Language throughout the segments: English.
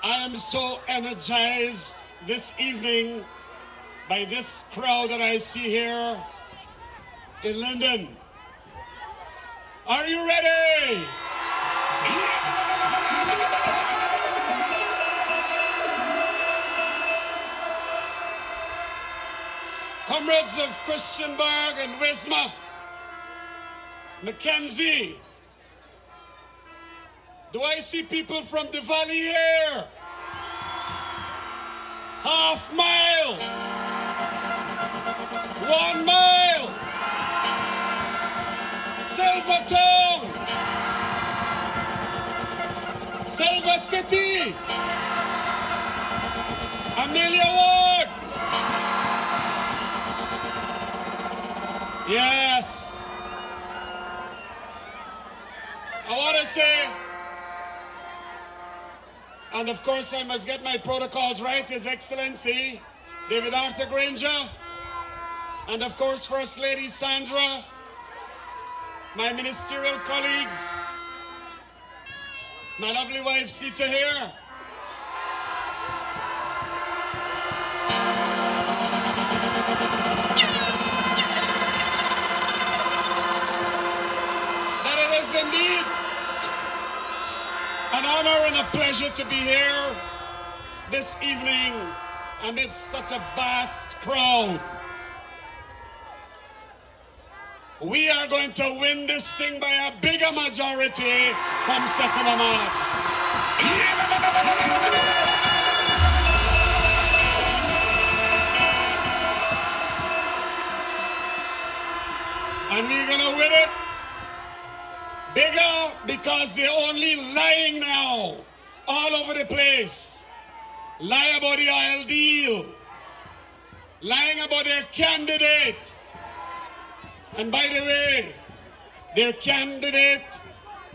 I am so energized this evening by this crowd that I see here in London. Are you ready? Comrades of Christianburg and Wismar, Mackenzie, do I see people from the valley here? Half mile, 1 mile, Silvertown, Silver City, Amelia Ward. Yes. I want to say, and of course I must get my protocols right, His Excellency David Arthur Granger, and of course First Lady Sandra, my ministerial colleagues, my lovely wife Sita here, indeed an honor and a pleasure to be here this evening amidst such a vast crowd. We are going to win this thing by a bigger majority come 2nd of March. And we're going to win it bigger because they're only lying now all over the place. Lie about the oil deal, lying about their candidate. And by the way, their candidate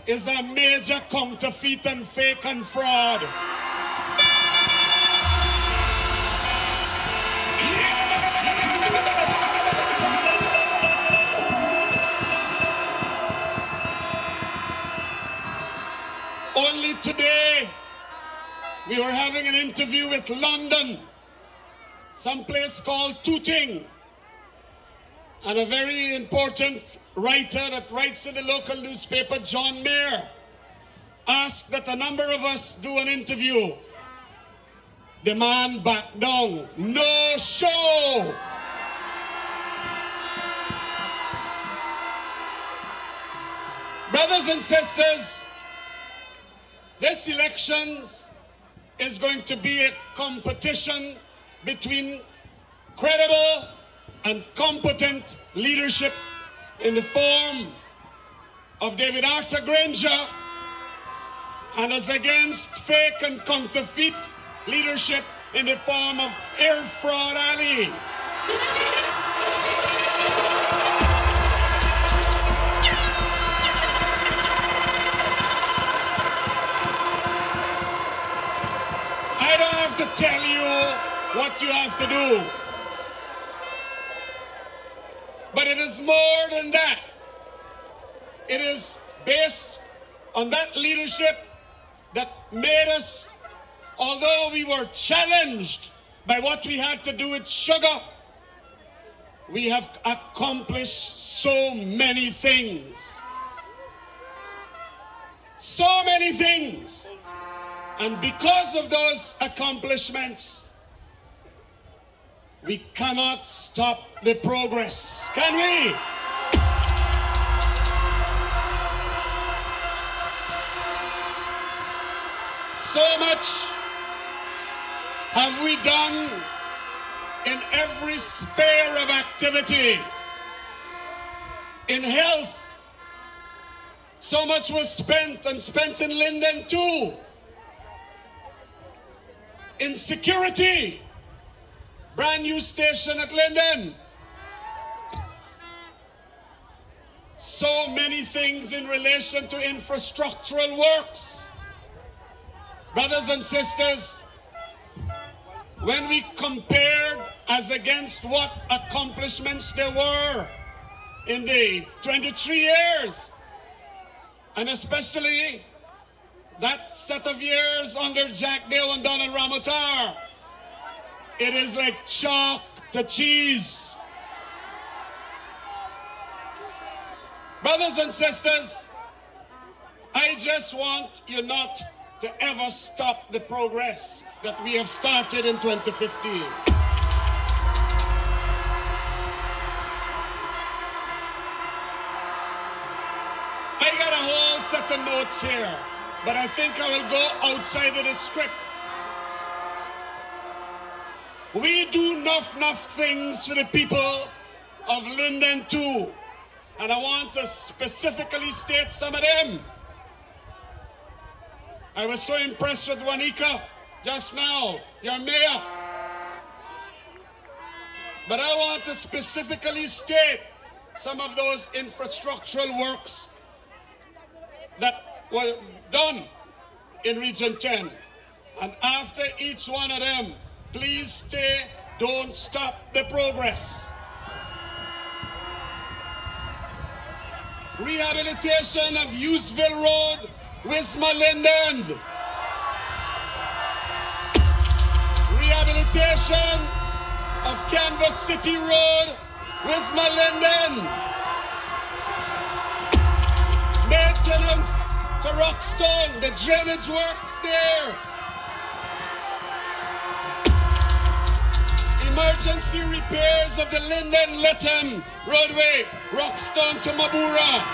is a major counterfeit and fake and fraud. Only today, we were having an interview with London, someplace called Tooting, and a very important writer that writes in the local newspaper, John Mayer, asked that a number of us do an interview. The man backed down. No show! Brothers and sisters, this elections is going to be a competition between credible and competent leadership in the form of David Arthur Granger, and as against fake and counterfeit leadership in the form of Air Fraud Ali. To tell you what you have to do. But it is more than that. It is based on that leadership that made us, although we were challenged by what we had to do with sugar, we have accomplished so many things. So many things. And because of those accomplishments, we cannot stop the progress, can we? So much have we done in every sphere of activity. In health, so much was spent, and spent in Linden too. In security, brand new station at Linden. So many things in relation to infrastructural works. Brothers and sisters, when we compared as against what accomplishments there were in the 23 years, and especially that set of years under Jack Dewan and Ramotar, it is like chalk to cheese. Brothers and sisters, I just want you not to ever stop the progress that we have started in 2015. I got a whole set of notes here, but I think I will go outside of the script. We do enough things for the people of Linden too, and I want to specifically state some of them. I was so impressed with Wanika just now, your mayor. But I want to specifically state some of those infrastructural works that were done in Region 10. And after each one of them, please stay, don't stop the progress. Rehabilitation of Hughesville Road, Wismar Linden. Rehabilitation of Canvas City Road, Wismar Linden. Maintenance to Rockstone, the drainage works there. Emergency repairs of the Linden-Lethem roadway, Rockstone to Mabura.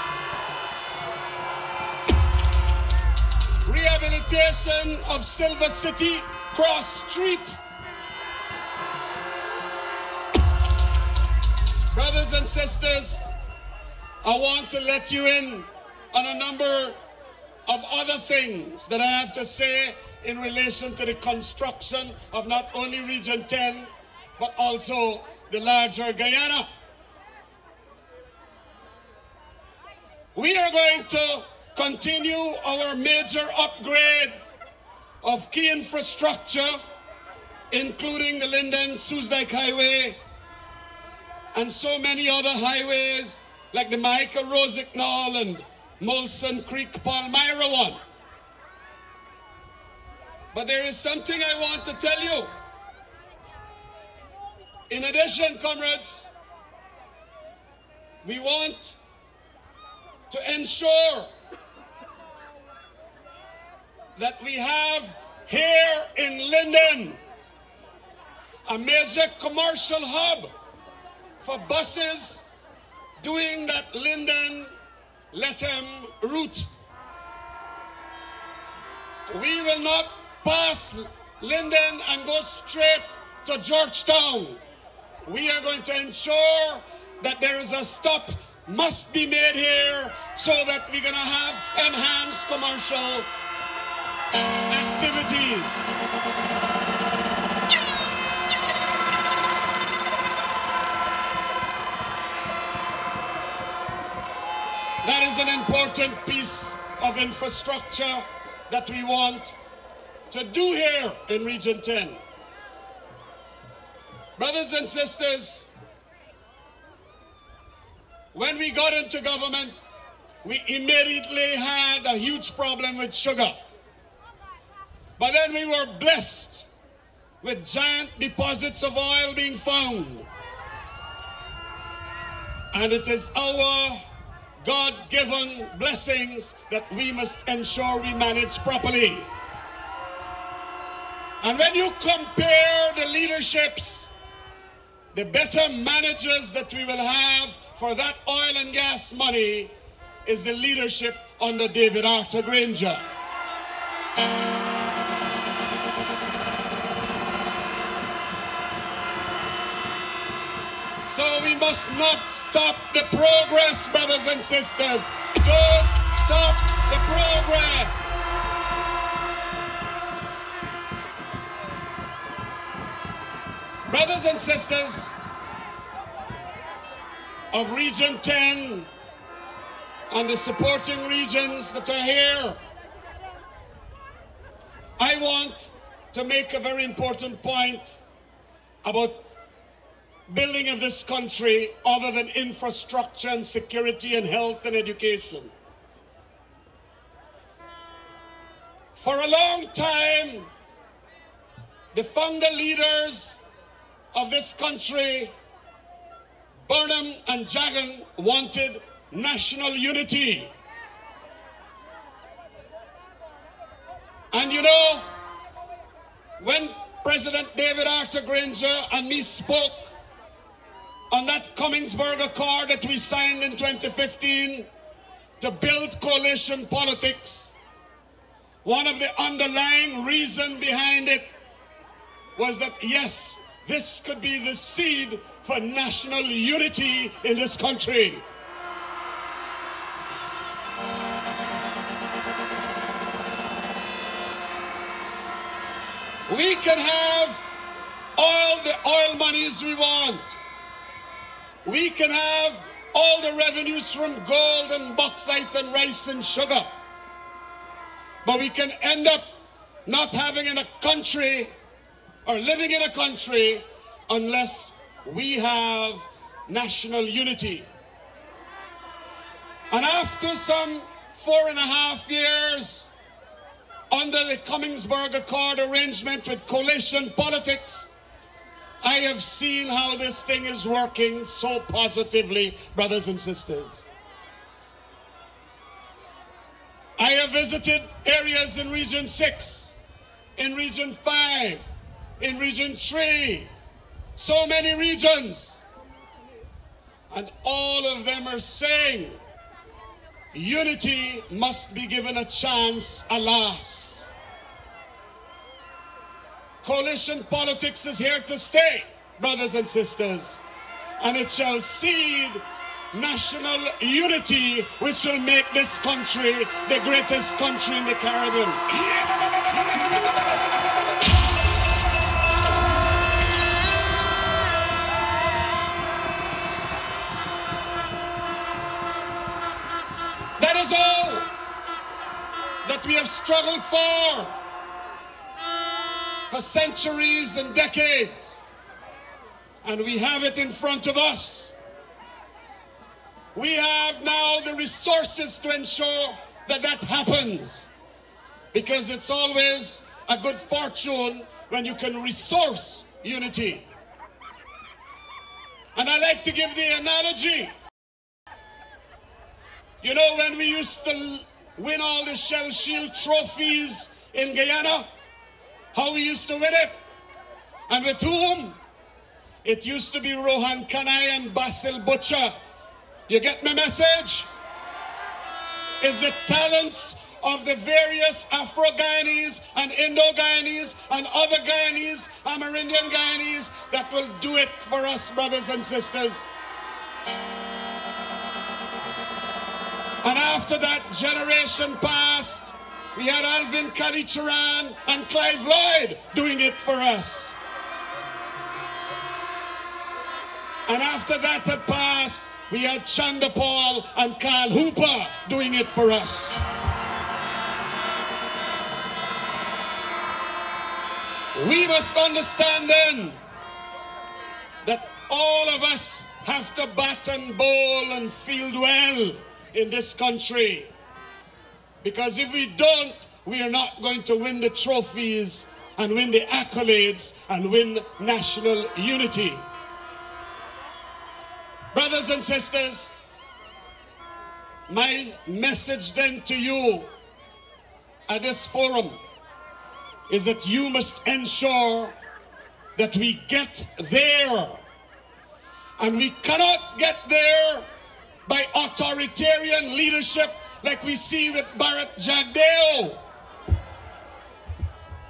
Rehabilitation of Silver City Cross Street. Brothers and sisters, I want to let you in on a number of other things that I have to say in relation to the construction of not only Region 10, but also the larger Guyana. We are going to continue our major upgrade of key infrastructure, including the Linden-Soosdijk Highway and so many other highways like the Maika-Rosignol and Molson Creek-Palmyra one. But there is something I want to tell you. In addition, comrades, we want to ensure that we have here in Linden a major commercial hub for buses doing that Linden-Lethem route. We will not pass Linden and go straight to Georgetown. We are going to ensure that there is a stop must be made here so that we're going to have enhanced commercial activities. That is an important piece of infrastructure that we want to do here in Region 10. Brothers and sisters, when we got into government, we immediately had a huge problem with sugar. But then we were blessed with giant deposits of oil being found. And it is our God-given blessings that we must ensure we manage properly. And when you compare the leaderships, the better managers that we will have for that oil and gas money is the leadership under David Arthur Granger. So we must not stop the progress, brothers and sisters. Don't stop the progress. Brothers and sisters of Region 10 and the supporting regions that are here, I want to make a very important point about building of this country other than infrastructure and security and health and education. For a long time, the founder leaders of this country, Burnham and Jagan, wanted national unity. And you know, when President David Arthur Granger and me spoke on that Cummingsburg Accord that we signed in 2015 to build coalition politics, one of the underlying reasons behind it was that, yes, this could be the seed for national unity in this country. We can have all the oil monies we want. We can have all the revenues from gold and bauxite and rice and sugar. But we can end up not having in a country or living in a country unless we have national unity. And after some 4.5 years under the Cummingsburg Accord arrangement with coalition politics, I have seen how this thing is working so positively, brothers and sisters. I have visited areas in Region 6, in Region 5, in Region 3, so many regions. And all of them are saying unity must be given a chance, alas. Coalition politics is here to stay, brothers and sisters, and it shall seed national unity, which will make this country the greatest country in the Caribbean. That is all that we have struggled for centuries and decades, and we have it in front of us. We have now the resources to ensure that that happens, because it's always a good fortune when you can resource unity. And I like to give the analogy. You know, when we used to win all the Shell Shield trophies in Guyana, how we used to win it, and with whom? It used to be Rohan Kanai and Basil Butcher. You get my message? It's the talents of the various Afro-Guyanese and Indo-Guyanese and other Guyanese, Amerindian Guyanese that will do it for us, brothers and sisters. And after that generation passed, we had Alvin Kalicharan and Clive Lloyd doing it for us. And after that had passed, we had Chanda Paul and Carl Hooper doing it for us. We must understand then that all of us have to bat and bowl and field well in this country. Because if we don't, we are not going to win the trophies and win the accolades and win national unity. Brothers and sisters, my message then to you at this forum is that you must ensure that we get there. And we cannot get there by authoritarian leadership like we see with Bharat Jagdeo.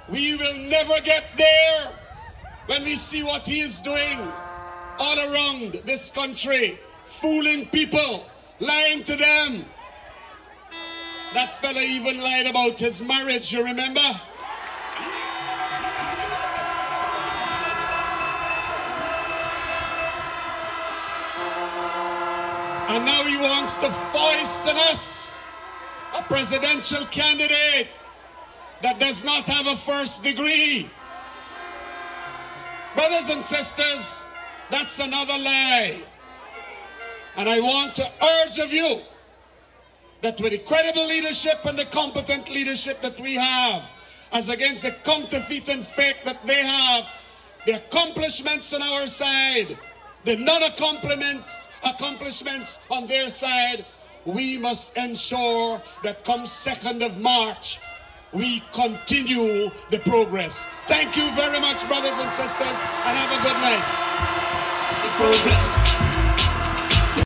We will never get there when we see what he is doing all around this country, fooling people, lying to them. That fella even lied about his marriage, you remember? And now he wants to foist on us a presidential candidate that does not have a first degree. Brothers and sisters, that's another lie. And I want to urge of you that with the credible leadership and the competent leadership that we have, as against the counterfeit and fake that they have, the accomplishments on our side, the non-accomplishments on their side, we must ensure that come 2nd of March, we continue the progress. Thank you very much, brothers and sisters, and have a good night. The progress.